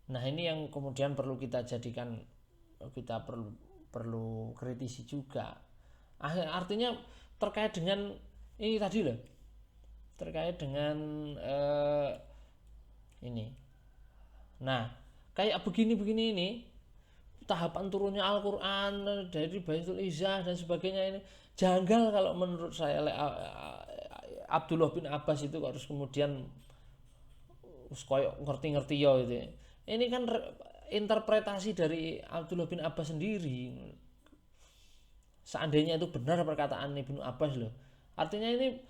Nah, ini yang kemudian perlu kita jadikan, kita perlu kritisi juga. Artinya terkait dengan ini tadi loh, terkait dengan ini. Nah, kayak begini-begini ini, tahapan turunnya Al-Quran dari Baitul Izzah dan sebagainya ini janggal kalau menurut saya. Abdullah bin Abbas itu harus kemudian koyok ngerti-ngerti ya itu. Ini kan interpretasi dari Abdullah bin Abbas sendiri. Seandainya itu benar perkataan Ibnu Abbas loh. Artinya ini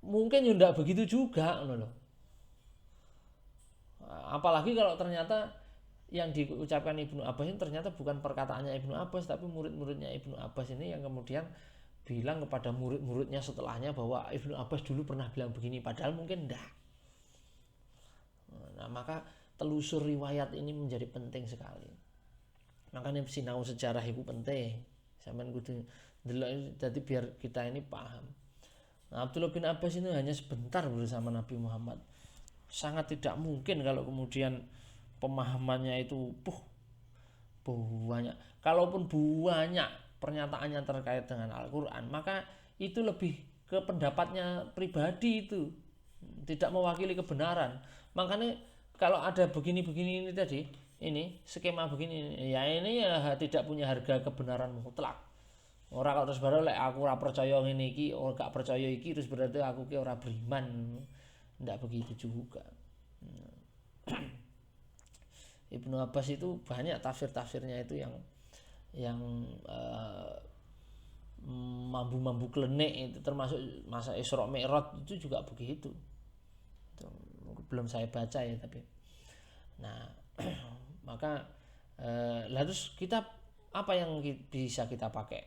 mungkin ya enggak begitu juga loh. Apalagi kalau ternyata yang diucapkan Ibnu Abbas ini ternyata bukan perkataannya Ibnu Abbas, tapi murid-muridnya Ibnu Abbas ini yang kemudian bilang kepada murid-muridnya setelahnya bahwa Ibnu Abbas dulu pernah bilang begini, padahal mungkin enggak. Nah, maka telusur riwayat ini menjadi penting sekali. Makanya sinau sejarah itu penting. Sampeyan kudu ndelok jadi biar kita ini paham. Nah, Abdullah bin Abbas ini hanya sebentar bersama Nabi Muhammad. Sangat tidak mungkin kalau kemudian pemahamannya itu banyak. Kalaupun banyak pernyataannya terkait dengan Al-Quran, maka itu lebih ke pendapatnya pribadi, itu tidak mewakili kebenaran. Makanya kalau ada begini-begini ini tadi, ini skema begini, ya ini ya tidak punya harga kebenaran mutlak. Orang kalau terus baru aku ora percaya ngene iki, ora gak percaya iki terus berarti aku ki ora beriman. Ndak begitu juga. Ibnu Abbas itu banyak tafsir-tafsirnya itu yang mambu-mambu klenik itu, termasuk masa Isra Mi'raj itu juga begitu. Itu, belum saya baca ya tapi. Nah, maka terus kita apa yang bisa kita pakai?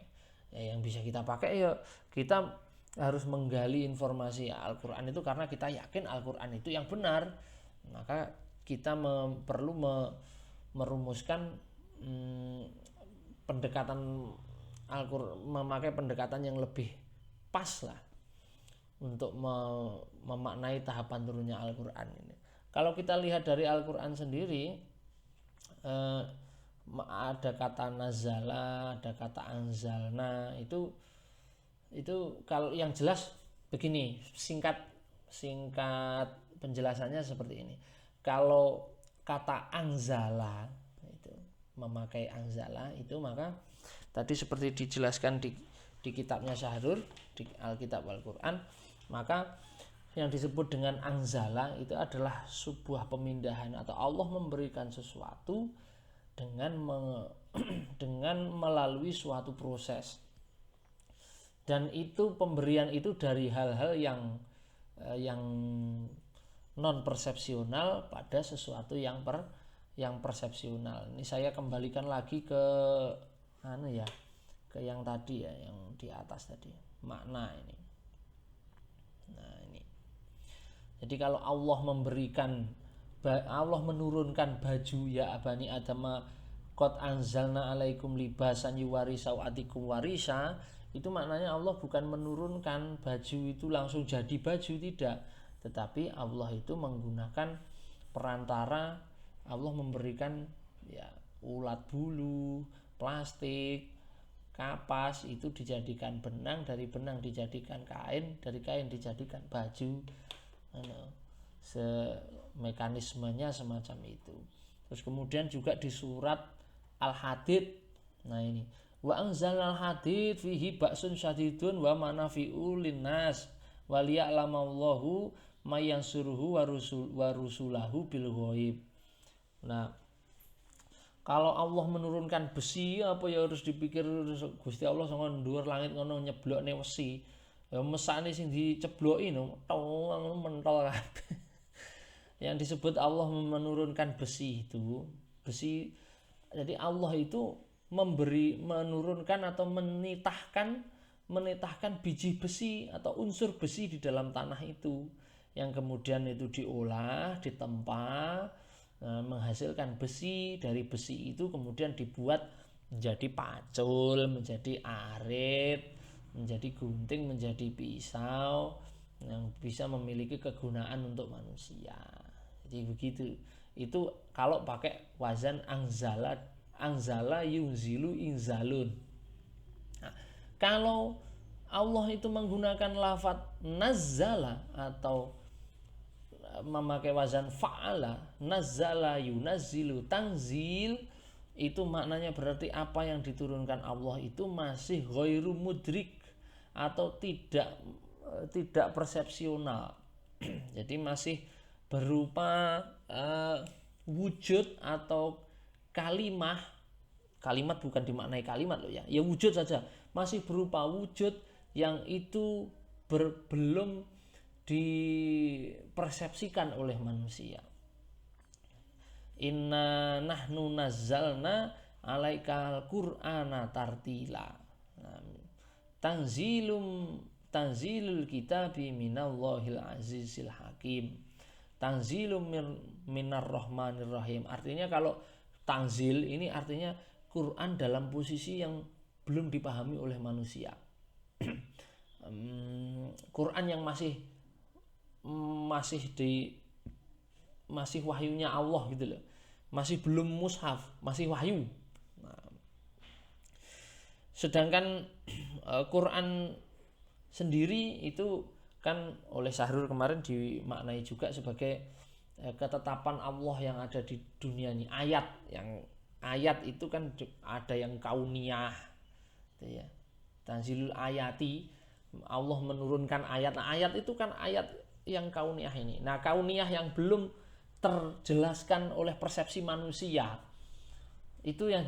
Ya, yang bisa kita pakai ya kita harus menggali informasi Al-Quran itu karena kita yakin Al-Quran itu yang benar. Maka kita perlu merumuskan pendekatan Al-Quran, memakai pendekatan yang lebih pas lah untuk memaknai tahapan turunnya Al-Quran ini. Kalau kita lihat dari Al-Quran sendiri, ada kata nazala, ada kata anzalna, itu kalau yang jelas begini, singkat penjelasannya seperti ini. Kalau kata anzala itu memakai anzala itu, maka tadi seperti dijelaskan di kitabnya Syahrul, di Alkitab Al-Quran, maka yang disebut dengan anzala itu adalah sebuah pemindahan atau Allah memberikan sesuatu dengan melalui suatu proses. Dan itu pemberian itu dari hal-hal yang non persepsional pada sesuatu yang persepsional. Ini saya kembalikan lagi ke ke yang tadi ya, yang di atas tadi, makna ini. Nah, ini. Jadi kalau Allah menurunkan baju, ya abani adama qad anzalna alaikum libasan yuwari sawatikum warisa, itu maknanya Allah bukan menurunkan baju itu langsung jadi baju, tidak, tetapi Allah itu menggunakan perantara. Allah memberikan ya ulat bulu, plastik, kapas, itu dijadikan benang, dari benang dijadikan kain, dari kain dijadikan baju. Mekanismenya semacam itu. Terus kemudian juga di surat Al-Hadid, nah ini, wa anzalnal hadid fihi ba'sun syadidun wa manafi'u linnas wa liya'lamallahu may yansuruhu wa rusulahu bil ghaib. Nah, kalau Allah menurunkan besi, apa ya harus dipikir Gusti Allah sing dhuwur langit ngono nyeblokne wesi. Ya mesane sing dicebloki no mentol kabeh. Yang disebut Allah menurunkan besi itu, jadi Allah itu menurunkan atau menitahkan biji besi atau unsur besi di dalam tanah itu, yang kemudian itu diolah, ditempa, menghasilkan besi. Dari besi itu kemudian dibuat menjadi pacul, menjadi arit, menjadi gunting, menjadi pisau yang bisa memiliki kegunaan untuk manusia. Jadi begitu. itu kalau pakai wazan anzala yunzilu inzalun. Nah, kalau Allah itu menggunakan lafadz nazzala atau memakai wazan fa'ala, nazzala yunazzilu tanzil, itu maknanya berarti apa yang diturunkan Allah itu masih ghairu mudrik atau tidak persepsional. Jadi masih berupa wujud atau kalimat bukan dimaknai kalimat loh ya wujud saja, masih berupa wujud yang itu belum dipersepsikan oleh manusia. Inna nahnu nazzalna alaikal qur'ana tartila. Tanzilul kitabi minallahil azizil hakim. Tanzilum minar rahmanir rahim. Artinya kalau tanzil ini artinya Quran dalam posisi yang belum dipahami oleh manusia. Quran yang masih wahyunya Allah gitu loh. Masih belum mushaf, masih wahyu. Nah, sedangkan Quran sendiri itu kan oleh Syahrul kemarin dimaknai juga sebagai ketetapan Allah yang ada di dunia ini. Ayat itu kan ada yang kauniyah gitu ya. Tanzilul ayati, Allah menurunkan ayat. Nah, ayat itu kan ayat yang kauniyah ini. Nah, kauniyah yang belum terjelaskan oleh persepsi manusia itu yang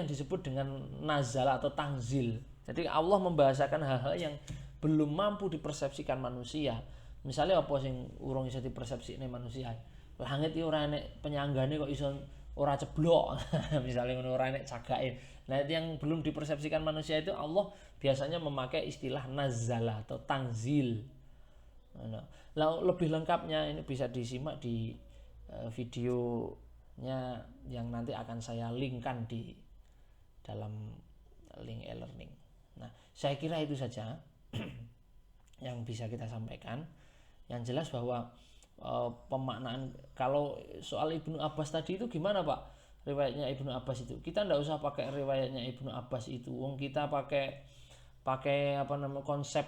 disebut dengan nazal atau tanzil. Jadi Allah membahasakan hal-hal yang belum mampu dipersepsikan manusia. Misalnya apa sing urung iso dipersepsikne manusia? Langit iki ora enek penyanggane kok iso ora ceblok. Misalnya ora enek cagake. Nah, itu yang belum dipersepsikan manusia itu Allah biasanya memakai istilah nazala atau tanzil. Nah, lebih lengkapnya ini bisa disimak di videonya yang nanti akan saya linkkan di dalam link e-learning. Nah, saya kira itu saja yang bisa kita sampaikan. Yang jelas bahwa pemaknaan kalau soal Ibnu Abbas tadi itu gimana Pak? Riwayatnya Ibnu Abbas itu kita tidak usah pakai riwayatnya Ibnu Abbas itu. Wong kita pakai konsep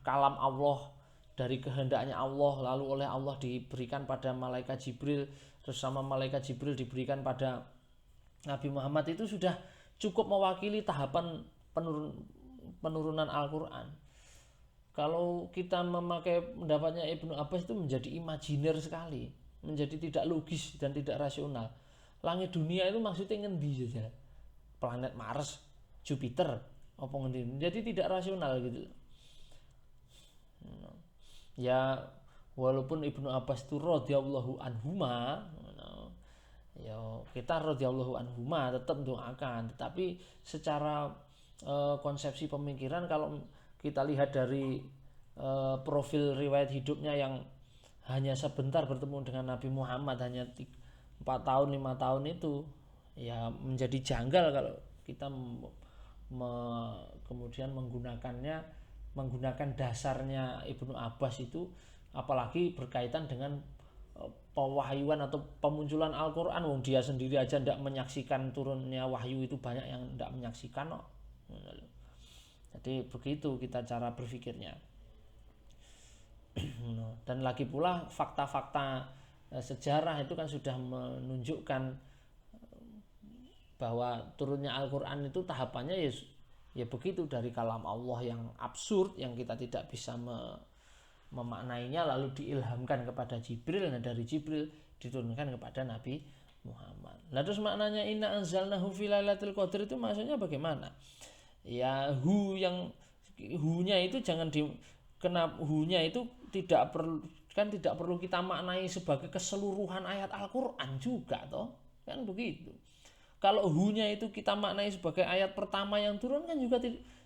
kalam Allah dari kehendaknya Allah, lalu oleh Allah diberikan pada malaikat Jibril, terus sama malaikat Jibril diberikan pada Nabi Muhammad, itu sudah cukup mewakili tahapan penurunan Al-Quran. Kalau kita memakai pendapatnya Ibnu Abbas itu menjadi imajiner sekali, menjadi tidak logis dan tidak rasional. Langit dunia itu maksudnya ngendi saja? Planet Mars, Jupiter, apa ngendi? Jadi tidak rasional gitu. Ya walaupun Ibnu Abbas itu radhiyallahu anhuma, ya kita radhiyallahu anhuma tetap doakan, tetapi secara konsepsi pemikiran kalau kita lihat dari profil riwayat hidupnya yang hanya sebentar bertemu dengan Nabi Muhammad, hanya 4 tahun 5 tahun itu, ya menjadi janggal kalau kita kemudian menggunakan dasarnya Ibnu Abbas itu, apalagi berkaitan dengan pewahyuan atau pemunculan Al-Quran. Wong dia sendiri aja tidak menyaksikan turunnya wahyu, itu banyak yang tidak menyaksikan kok. Jadi begitu kita cara berpikirnya. Dan lagi pula fakta-fakta sejarah itu kan sudah menunjukkan bahwa turunnya Al-Quran itu tahapannya ya begitu, dari kalam Allah yang absurd yang kita tidak bisa memaknainya, lalu diilhamkan kepada Jibril. Nah, dari Jibril diturunkan kepada Nabi Muhammad. Nah, terus maknanya inna anzalnahu fi lailatul qadar itu maksudnya bagaimana? Ya hu-nya itu jangan hu-nya itu tidak perlu kita maknai sebagai keseluruhan ayat Al-Qur'an juga toh. Kan begitu. Kalau hu-nya itu kita maknai sebagai ayat pertama yang turun kan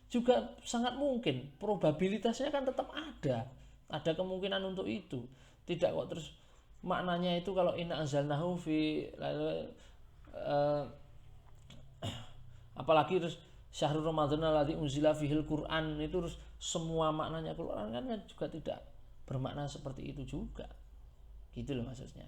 juga sangat mungkin, probabilitasnya kan tetap ada. Ada kemungkinan untuk itu. Tidak kok terus maknanya itu kalau inna anzalnahu fi apalagi terus syahrul Ramadan alladzi unzila fihil Quran, itu terus semua maknanya Quran kan juga tidak bermakna seperti itu juga. Gitu loh maksudnya.